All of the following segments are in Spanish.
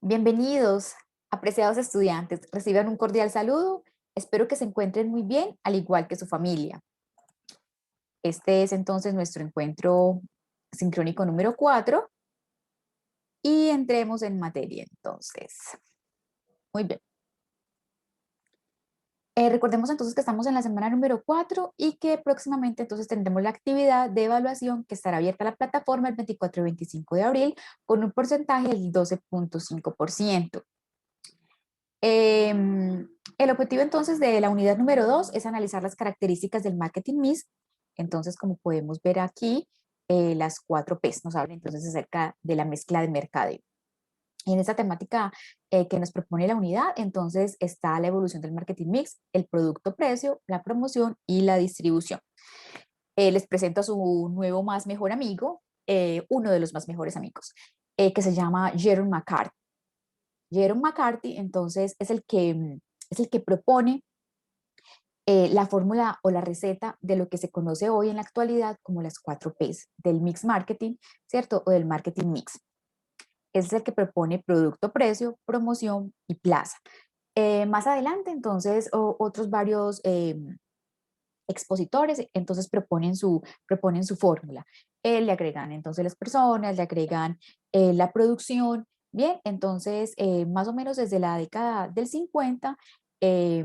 Bienvenidos, apreciados estudiantes. Reciban un cordial saludo. Espero que se encuentren muy bien, al igual que su familia. Este es entonces nuestro encuentro sincrónico número 4 y entremos en materia entonces. Muy bien. Recordemos entonces que estamos en la semana número 4 y que próximamente entonces tendremos la actividad de evaluación que estará abierta a la plataforma el 24 y 25 de abril con un porcentaje del 12.5%. El objetivo entonces de la unidad número 2 es analizar las características del marketing mix. Entonces, como podemos ver aquí, las 4 P's nos hablan entonces acerca de la mezcla de mercadeo. Y en esta temática que nos propone la unidad, entonces está la evolución del marketing mix, el producto precio, la promoción y la distribución. Les presento a su nuevo más mejor amigo, uno de los más mejores amigos, que se llama Jerome McCarthy. Jerome McCarthy, entonces, es el que propone la fórmula o la receta de lo que se conoce hoy en la actualidad como las 4 P's del mix marketing, ¿cierto? O del marketing mix. Es el que propone producto, precio, promoción y plaza. Más adelante, entonces, otros varios expositores, entonces proponen su fórmula. Le agregan entonces las personas, le agregan la producción. Bien, entonces más o menos desde la década del 50, eh,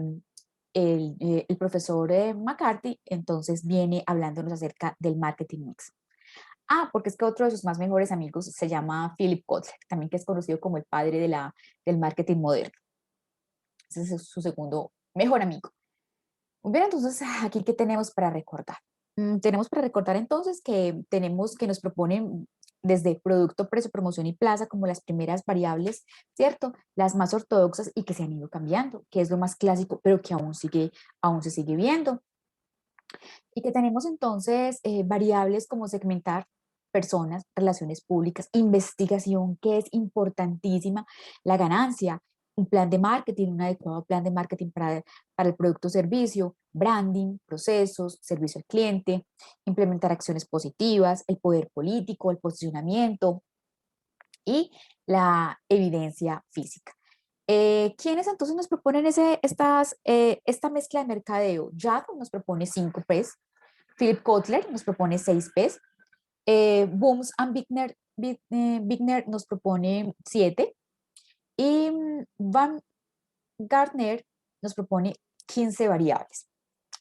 el profesor McCarthy entonces viene hablándonos acerca del marketing mix. Porque es que otro de sus más mejores amigos se llama Philip Kotler, también que es conocido como el padre del marketing moderno. Ese es su segundo mejor amigo. Muy bien, entonces, aquí, ¿qué tenemos para recordar? Tenemos para recordar entonces que nos proponen desde producto, precio, promoción y plaza como las primeras variables, ¿cierto? Las más ortodoxas y que se han ido cambiando, que es lo más clásico, pero que aún se sigue viendo. Y que tenemos entonces variables como segmentar personas, relaciones públicas, investigación, que es importantísima, la ganancia, un plan de marketing, un adecuado plan de marketing para el producto o servicio, branding, procesos, servicio al cliente, implementar acciones positivas, el poder político, el posicionamiento y la evidencia física. ¿Quiénes entonces nos proponen esta mezcla de mercadeo? Jack nos propone 5 P's, Philip Kotler nos propone 6 P's, Booms and Bigner nos propone 7 y Van Gardner nos propone 15 variables,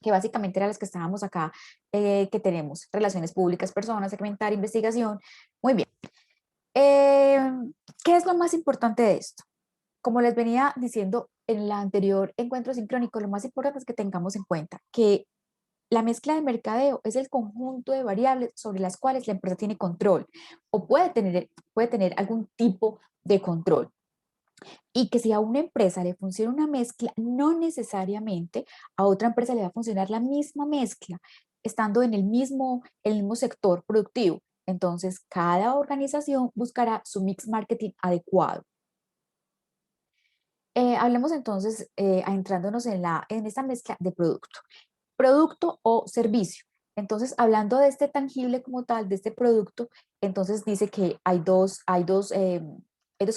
que básicamente eran las que estábamos acá, que tenemos relaciones públicas, personas, segmentar, investigación. Muy bien. Eh, ¿Qué es lo más importante de esto? Como les venía diciendo en el anterior encuentro sincrónico, lo más importante es que tengamos en cuenta que la mezcla de mercadeo es el conjunto de variables sobre las cuales la empresa tiene control o puede tener algún tipo de control. Y que si a una empresa le funciona una mezcla, no necesariamente a otra empresa le va a funcionar la misma mezcla, estando en el mismo sector productivo. Entonces, cada organización buscará su mix marketing adecuado. Hablemos entonces, adentrándonos en esta mezcla de producto o servicio. Entonces, hablando de este tangible como tal, de este producto, entonces dice que hay dos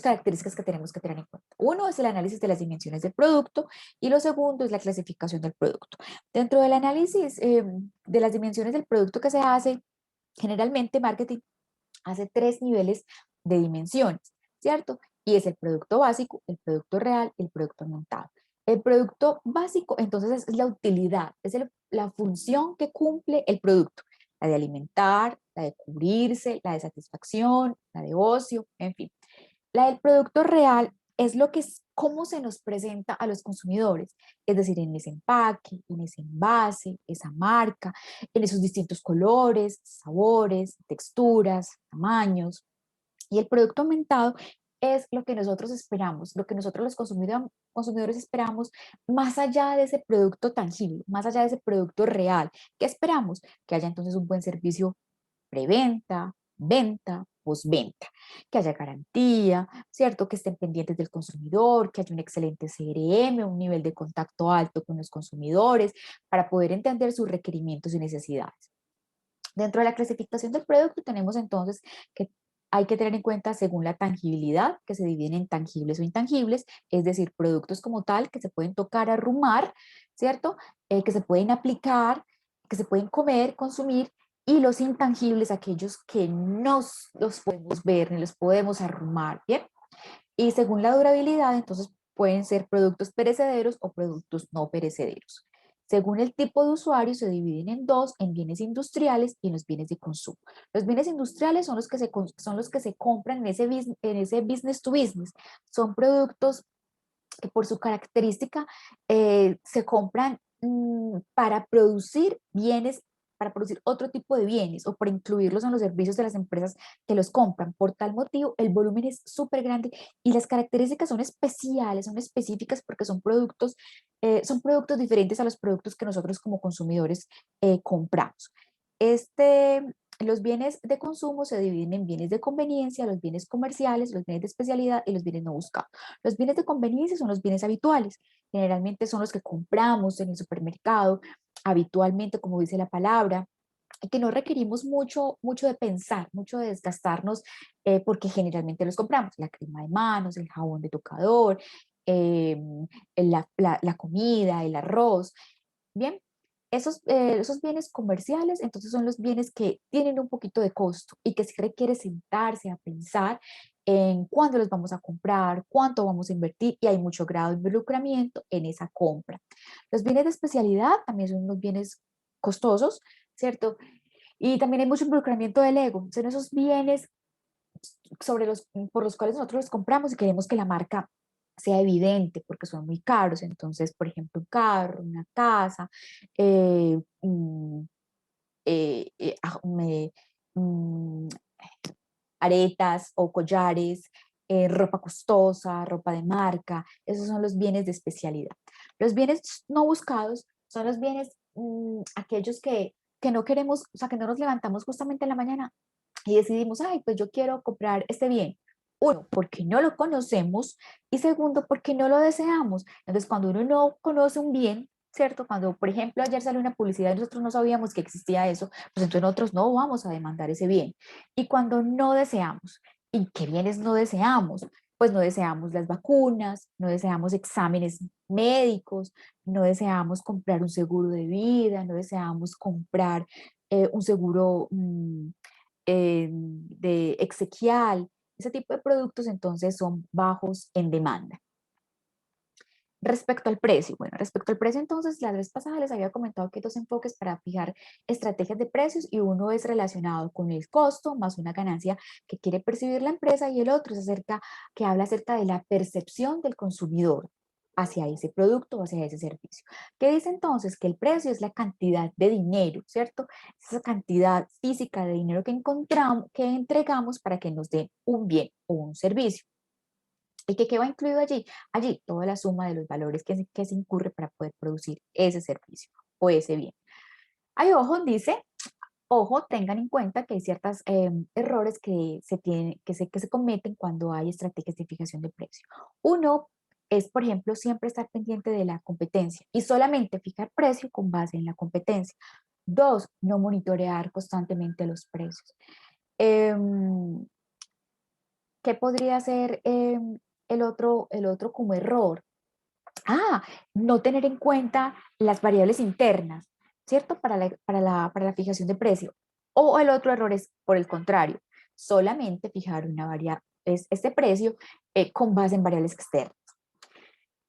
características que tenemos que tener en cuenta. Uno es el análisis de las dimensiones del producto y lo segundo es la clasificación del producto. Dentro del análisis de las dimensiones del producto que se hace, generalmente marketing hace 3 niveles de dimensiones, ¿cierto? Y es el producto básico, el producto real y el producto montado. El producto básico, entonces, es la utilidad, la función que cumple el producto, la de alimentar, la de cubrirse, la de satisfacción, la de ocio, en fin. La del producto real es cómo se nos presenta a los consumidores, es decir, en ese empaque, en ese envase, esa marca, en esos distintos colores, sabores, texturas, tamaños. Y el producto aumentado es lo que nosotros esperamos, lo que nosotros los consumidores esperamos más allá de ese producto tangible, más allá de ese producto real. ¿Qué esperamos? Que haya entonces un buen servicio preventa, venta, postventa, que haya garantía, ¿cierto? Que estén pendientes del consumidor, que haya un excelente CRM, un nivel de contacto alto con los consumidores para poder entender sus requerimientos y necesidades. Dentro de la clasificación del producto tenemos entonces que hay que tener en cuenta según la tangibilidad, que se dividen en tangibles o intangibles, es decir, productos como tal que se pueden tocar, arrumar, ¿cierto? Que se pueden aplicar, que se pueden comer, consumir, y los intangibles, aquellos que no los podemos ver ni los podemos arrumar, ¿bien? Y según la durabilidad, entonces pueden ser productos perecederos o productos no perecederos. Según el tipo de usuario, se dividen en dos, en bienes industriales y en los bienes de consumo. Los bienes industriales son son los que se compran en ese business to business. Son productos que por su característica se compran para producir bienes, para producir otro tipo de bienes o para incluirlos en los servicios de las empresas que los compran. Por tal motivo, el volumen es súper grande y las características son especiales, son específicas porque son productos diferentes a los productos que nosotros como consumidores compramos. Este, los bienes de consumo se dividen en bienes de conveniencia, los bienes comerciales, los bienes de especialidad y los bienes no buscados. Los bienes de conveniencia son los bienes habituales, generalmente son los que compramos en el supermercado, habitualmente, como dice la palabra, y que no requerimos mucho de pensar, mucho de desgastarnos, porque generalmente los compramos, la crema de manos, el jabón de tocador, eh, la comida, el arroz, bien. Esos bienes comerciales, entonces son los bienes que tienen un poquito de costo y que sí requiere sentarse a pensar en cuándo los vamos a comprar, cuánto vamos a invertir y hay mucho grado de involucramiento en esa compra. Los bienes de especialidad también son unos bienes costosos, ¿cierto? Y también hay mucho involucramiento del ego. Son esos bienes por los cuales nosotros los compramos y queremos que la marca sea evidente porque son muy caros. Entonces, por ejemplo, un carro, una casa, eh, mm, eh, eh, ah, me- mm, aretas o collares, ropa costosa, ropa de marca, esos son los bienes de especialidad. Los bienes no buscados son los bienes, aquellos que no queremos, o sea, que no nos levantamos justamente en la mañana y decidimos, ay, pues yo quiero comprar este bien. Uno, porque no lo conocemos y segundo, porque no lo deseamos. Entonces, cuando uno no conoce un bien, ¿cierto? Cuando, por ejemplo, ayer salió una publicidad y nosotros no sabíamos que existía eso, pues entonces nosotros no vamos a demandar ese bien. Y cuando no deseamos, ¿y qué bienes no deseamos? Pues no deseamos las vacunas, no deseamos exámenes médicos, no deseamos comprar un seguro de vida, no deseamos comprar un seguro de exequial, ese tipo de productos entonces son bajos en demanda. Respecto al precio, bueno, respecto al precio entonces, la vez pasada les había comentado que hay dos enfoques para fijar estrategias de precios y uno es relacionado con el costo más una ganancia que quiere percibir la empresa y el otro es que habla acerca de la percepción del consumidor hacia ese producto o hacia ese servicio. ¿Qué dice entonces? Que el precio es la cantidad de dinero, ¿cierto? Esa cantidad física de dinero que encontramos, que entregamos para que nos den un bien o un servicio. ¿Y qué va incluido allí? Allí toda la suma de los valores que se incurre para poder producir ese servicio o ese bien. Hay ojo, dice, ojo, tengan en cuenta que hay ciertos errores que se cometen cuando hay estrategias de fijación de precio. Uno es, por ejemplo, siempre estar pendiente de la competencia y solamente fijar precio con base en la competencia. Dos, no monitorear constantemente los precios. Em, ¿Qué podría ser el otro como error? Ah, no tener en cuenta las variables internas, ¿cierto? Para la fijación de precio. O el otro error es, por el contrario, solamente fijar una este precio con base en variables externas.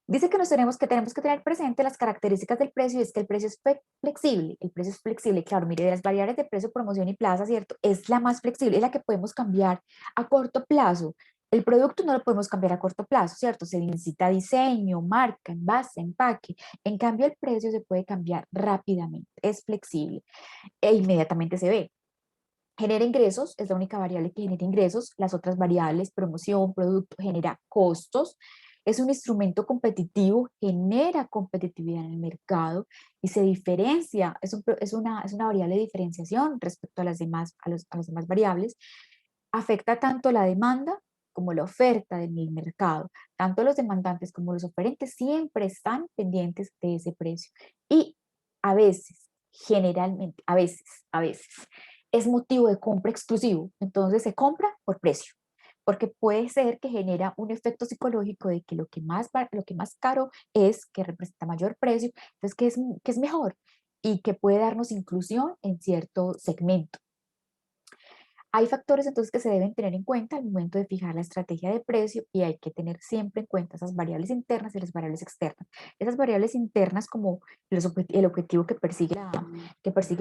Dice que tenemos que tener presente las características del precio y es que el precio es flexible. El precio es flexible, claro, mire, de las variables de precio, promoción y plaza, ¿cierto? Es la más flexible, es la que podemos cambiar a corto plazo. El producto no lo podemos cambiar a corto plazo, ¿cierto? Se necesita diseño, marca, envase, empaque. En cambio, el precio se puede cambiar rápidamente, es flexible e inmediatamente se ve. Genera ingresos, es la única variable que genera ingresos. Las otras variables, promoción, producto, genera costos. Es un instrumento competitivo, genera competitividad en el mercado y se diferencia, es una variable de diferenciación respecto a a las demás variables. Afecta tanto la demanda como la oferta en el mercado. Tanto los demandantes como los oferentes siempre están pendientes de ese precio. Y a veces, generalmente, a veces, es motivo de compra exclusivo. Entonces se compra por precio, porque puede ser que genera un efecto psicológico de que lo que más caro es, que representa mayor precio, entonces que es mejor y que puede darnos inclusión en cierto segmento. Hay factores entonces que se deben tener en cuenta al momento de fijar la estrategia de precio y hay que tener siempre en cuenta esas variables internas y las variables externas. Esas variables internas como el objetivo que persigue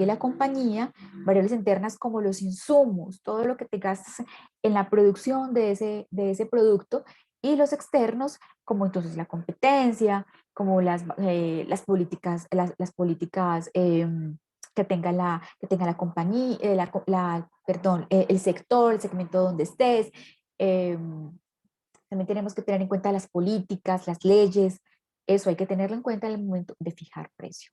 la compañía, variables internas como los insumos, todo lo que te gastas en la producción de ese producto, y los externos como entonces la competencia, como las políticas, las políticas que tenga la compañía, perdón, el sector, el segmento donde estés. Eh, También tenemos que tener en cuenta las políticas, las leyes, eso hay que tenerlo en cuenta en el momento de fijar precio.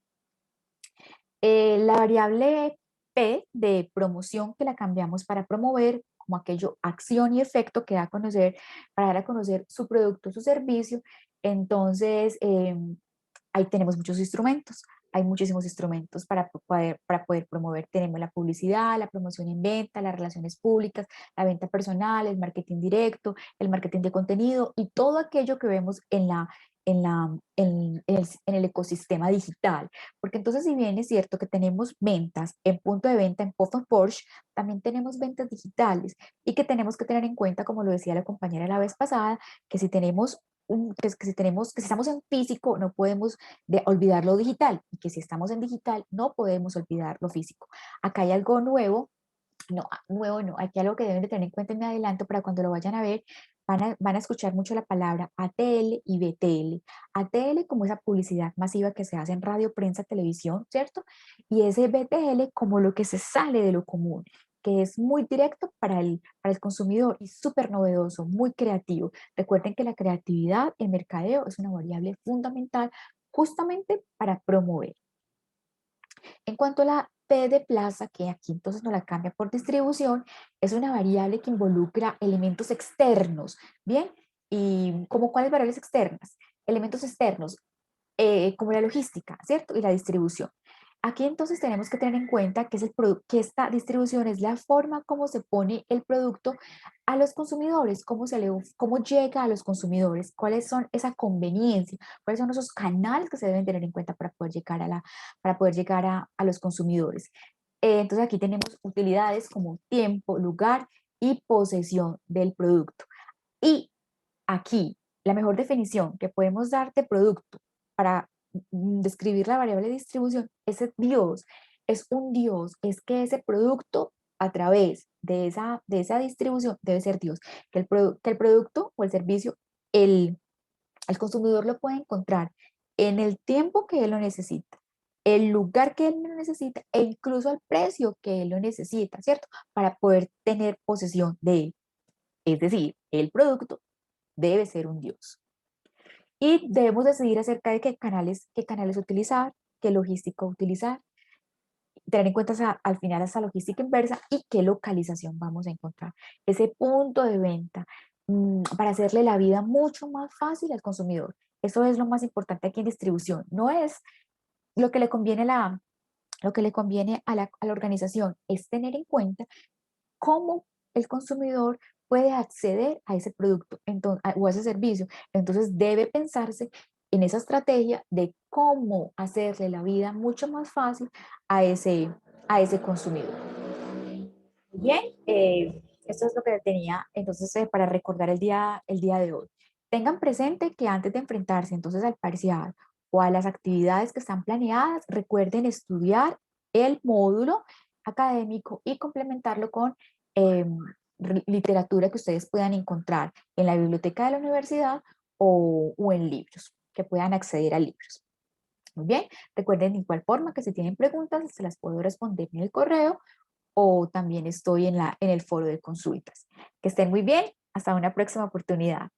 La variable P de promoción, que la cambiamos para promover, como aquello, acción y efecto que da a conocer, para dar a conocer su producto, su servicio. Entonces, ahí tenemos muchos instrumentos. Hay muchísimos instrumentos para poder promover. Tenemos la publicidad, la promoción en venta, las relaciones públicas, la venta personal, el marketing directo, el marketing de contenido y todo aquello que vemos en el ecosistema digital. Porque entonces, si bien es cierto que tenemos ventas en punto de venta, en Puff and Porsche, también tenemos ventas digitales y que tenemos que tener en cuenta, como lo decía la compañera la vez pasada, que si tenemos que si estamos en físico no podemos olvidar lo digital y que si estamos en digital no podemos olvidar lo físico. Acá hay algo nuevo, no, nuevo no, aquí algo que deben de tener en cuenta en mi adelanto para cuando lo vayan a ver, van a escuchar mucho la palabra ATL y BTL. ATL como esa publicidad masiva que se hace en radio, prensa, televisión, ¿cierto? Y ese BTL como lo que se sale de lo común, que es muy directo para el consumidor y súper novedoso, muy creativo. Recuerden que la creatividad en mercadeo es una variable fundamental justamente para promover. En cuanto a la P de plaza, que aquí entonces no la cambia por distribución, es una variable que involucra elementos externos, ¿bien? ¿Y como cuáles variables externas? Elementos externos, como la logística, ¿cierto? Y la distribución. Aquí entonces tenemos que tener en cuenta que, que esta distribución es la forma como se pone el producto a los consumidores, cómo llega a los consumidores, cuáles son esa conveniencia, cuáles son esos canales que se deben tener en cuenta para poder llegar para poder llegar a los consumidores. Entonces aquí tenemos utilidades como tiempo, lugar y posesión del producto. Y aquí la mejor definición que podemos dar de producto para describir la variable de distribución es Dios, es un Dios, es que ese producto a través de esa distribución debe ser Dios, que el producto o el servicio, el, el consumidor lo puede encontrar en el tiempo que él lo necesita, el lugar que él lo necesita e incluso al precio que él lo necesita, ¿cierto? Para poder tener posesión de él. Es decir, el producto debe ser un Dios. Y debemos decidir acerca de qué canales utilizar, qué logística utilizar, tener en cuenta al final esa logística inversa y qué localización vamos a encontrar. Ese punto de venta para hacerle la vida mucho más fácil al consumidor. Eso es lo más importante aquí en distribución. No es lo que le conviene, lo que le conviene a la organización, es tener en cuenta cómo el consumidor puede acceder a ese producto o a ese servicio. Entonces debe pensarse en esa estrategia de cómo hacerle la vida mucho más fácil a ese consumidor. Bien, esto es lo que tenía entonces para recordar el día de hoy. Tengan presente que antes de enfrentarse entonces al parcial o a las actividades que están planeadas, recuerden estudiar el módulo académico y complementarlo con eh, literatura que ustedes puedan encontrar en la biblioteca de la universidad o en libros, que puedan acceder a libros. Muy bien, recuerden de igual forma que si tienen preguntas, se las puedo responder en el correo o también estoy en el foro de consultas. Que estén muy bien, hasta una próxima oportunidad.